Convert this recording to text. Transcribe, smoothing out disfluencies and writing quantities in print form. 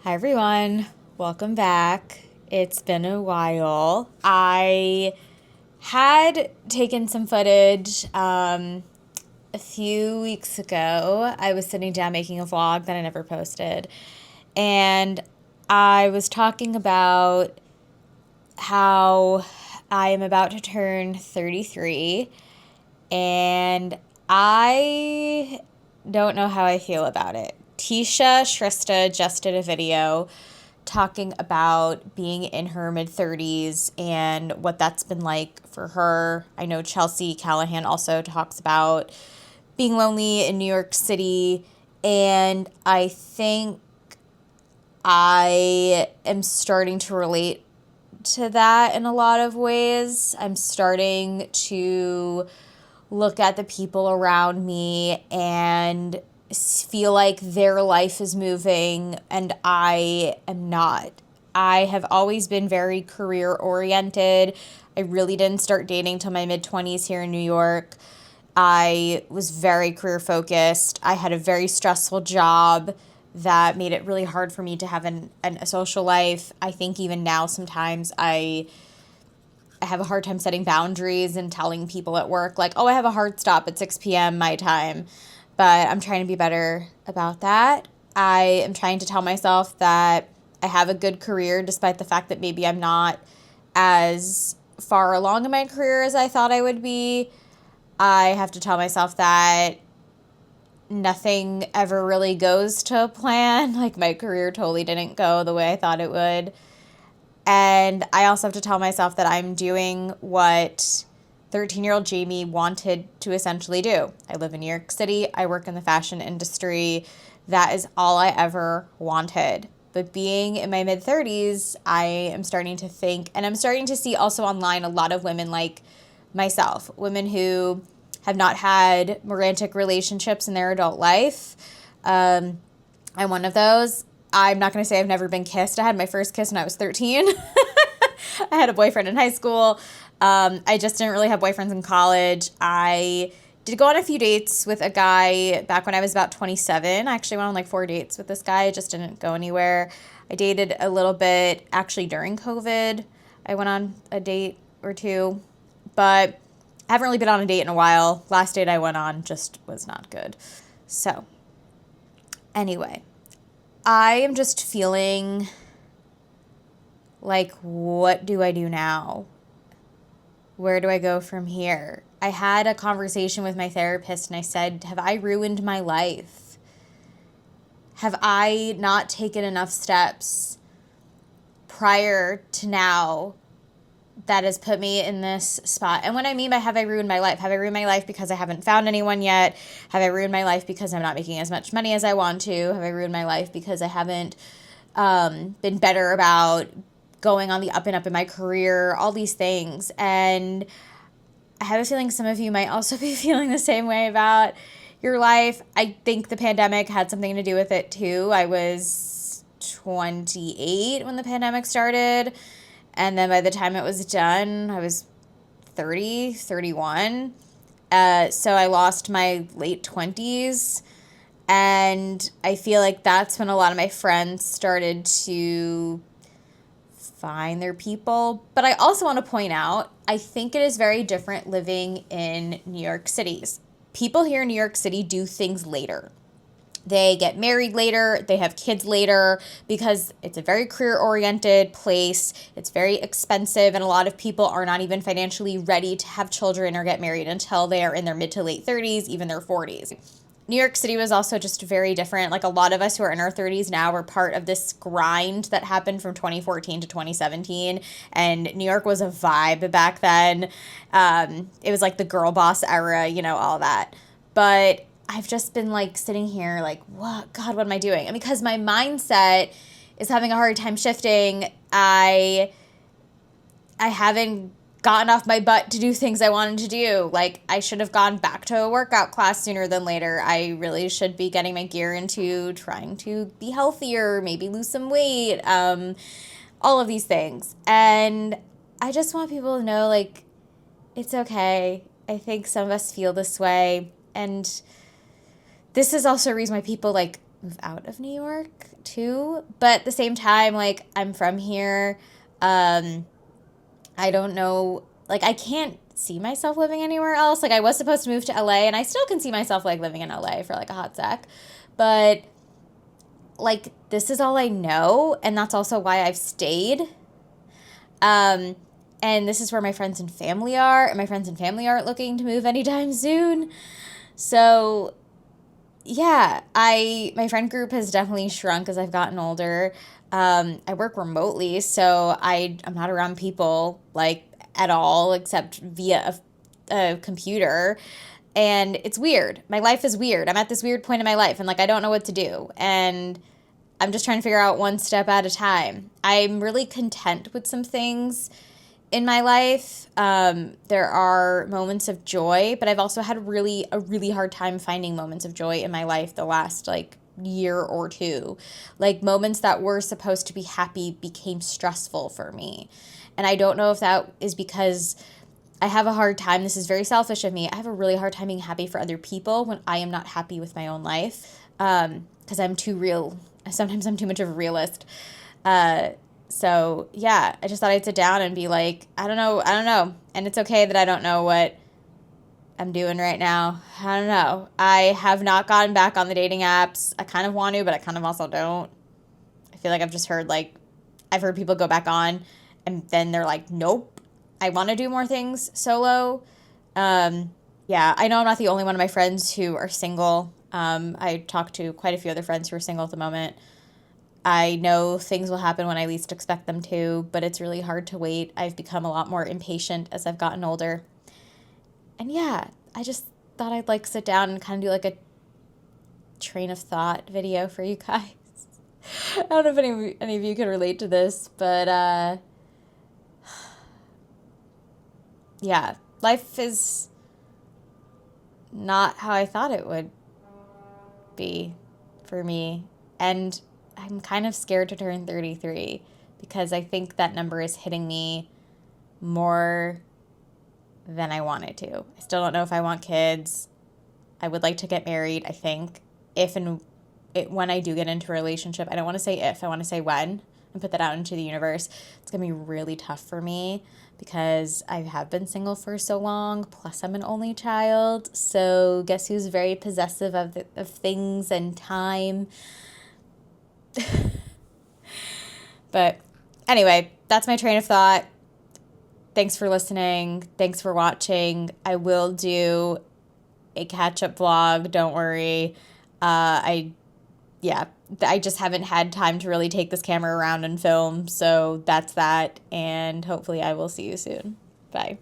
Hi everyone, welcome back. It's been a while. I had taken some footage a few weeks ago. I was sitting down making a vlog that I never posted, and I was talking about how I am about to turn 33, and I don't know how I feel about it. Tisha Shrestha just did a video talking about being in her mid 30s and what that's been like for her. I know Chelsea Callahan also talks about being lonely in New York City, and I think I am starting to relate to that in a lot of ways. I'm starting to look at the people around me and feel like their life is moving and I am not. I have always been very career oriented. I really didn't start dating till my mid 20s here in New York. I was very career focused. I had a very stressful job that made it really hard for me to have a social life. I think even now sometimes I have a hard time setting boundaries and telling people at work, like, oh, I have a hard stop at 6 p.m. my time. But I'm trying to be better about that. I am trying to tell myself that I have a good career, despite the fact that maybe I'm not as far along in my career as I thought I would be. I have to tell myself that nothing ever really goes to plan. Like, my career totally didn't go the way I thought it would. And I also have to tell myself that I'm doing what 13-year-old Jamie wanted to essentially do. I live in New York City. I work in the fashion industry. That is all I ever wanted. But being in my mid 30s, I am starting to think, and I'm starting to see also online a lot of women like myself, women who have not had romantic relationships in their adult life. I'm one of those. I'm not going to say I've never been kissed. I had my first kiss when I was 13. I had a boyfriend in high school. I just didn't really have boyfriends in college. I did go on a few dates with a guy back when I was about 27. I actually went on like 4 dates with this guy. It just didn't go anywhere. I dated a little bit actually during COVID. I went on a date or two, but I haven't really been on a date in a while. Last date I went on just was not good. So anyway, I am just feeling like, what do I do now? Where do I go from here? I had a conversation with my therapist and I said, have I ruined my life? Have I not taken enough steps prior to now that has put me in this spot? And what I mean by have I ruined my life? Have I ruined my life because I haven't found anyone yet? Have I ruined my life because I'm not making as much money as I want to? Have I ruined my life because I haven't been better about going on the up and up in my career? All these things. And I have a feeling some of you might also be feeling the same way about your life. I think the pandemic had something to do with it too. I was 28 when the pandemic started. And then by the time it was done, I was 30, 31. So I lost my late 20s. And I feel like that's when a lot of my friends started to find their people. But I also want to point out, I think it is very different living in New York City. People here in New York City do things later. They get married later, they have kids later, because it's a very career-oriented place. It's very expensive, and a lot of people are not even financially ready to have children or get married until they are in their mid to late 30s, even their 40s. New York City was also just very different. Like, a lot of us who are in our 30s now were part of this grind that happened from 2014 to 2017, and New York was a vibe back then. It was like the girl boss era, all that. But I've just been like sitting here like, what, God, what am I doing? And because my mindset is having a hard time shifting, I haven't gotten off my butt to do things I wanted to do. Like, I should have gone back to a workout class sooner than later. I really should be getting my gear into trying to be healthier, maybe lose some weight, all of these things. And I just want people to know, like, it's okay. I think some of us feel this way. And this is also a reason why people, like, move out of New York too. But at the same time, like, I'm from here. I don't know, like, I can't see myself living anywhere else. Like, I was supposed to move to LA, and I still can see myself, like, living in LA for, like, a hot sec. But, like, this is all I know, and that's also why I've stayed. And this is where my friends and family are, and my friends and family aren't looking to move anytime soon. So, yeah, my friend group has definitely shrunk as I've gotten older. I work remotely, so I'm not around people like at all except via a computer. And it's weird. My life is weird. I'm at this weird point in my life, and like I don't know what to do. And I'm just trying to figure out one step at a time. I'm really content with some things in my life. There are moments of joy, but I've also had a really hard time finding moments of joy in my life the last like year or two. Like moments that were supposed to be happy became stressful for me. And I don't know if that is because I have a hard time. This is very selfish of me. I have a really hard time being happy for other people when I am not happy with my own life. Because I'm too real. Sometimes I'm too much of a realist. So yeah, I just thought I'd sit down and be like, I don't know. And it's okay that I don't know what I'm doing right now. I don't know. I have not gotten back on the dating apps. I kind of want to, but I kind of also don't. I feel like I've heard people go back on and then they're like, nope, I want to do more things solo. Yeah, I know I'm not the only one of my friends who are single. I talk to quite a few other friends who are single at the moment. I know things will happen when I least expect them to, but it's really hard to wait. I've become a lot more impatient as I've gotten older. And yeah, I just thought I'd like sit down and kind of do like a train of thought video for you guys. I don't know if any of you can relate to this, but yeah, life is not how I thought it would be for me. And I'm kind of scared to turn 33 because I think that number is hitting me more than I want it to. I still don't know if I want kids. I would like to get married, I think. When I do get into a relationship, I don't want to say if, I want to say when, and put that out into the universe. It's going to be really tough for me because I have been single for so long, plus I'm an only child. So guess who's very possessive of things and time? But anyway, that's my train of thought. Thanks for listening. Thanks for watching. I will do a catch-up vlog. Don't worry. I just haven't had time to really take this camera around and film. So that's that. And hopefully I will see you soon. Bye.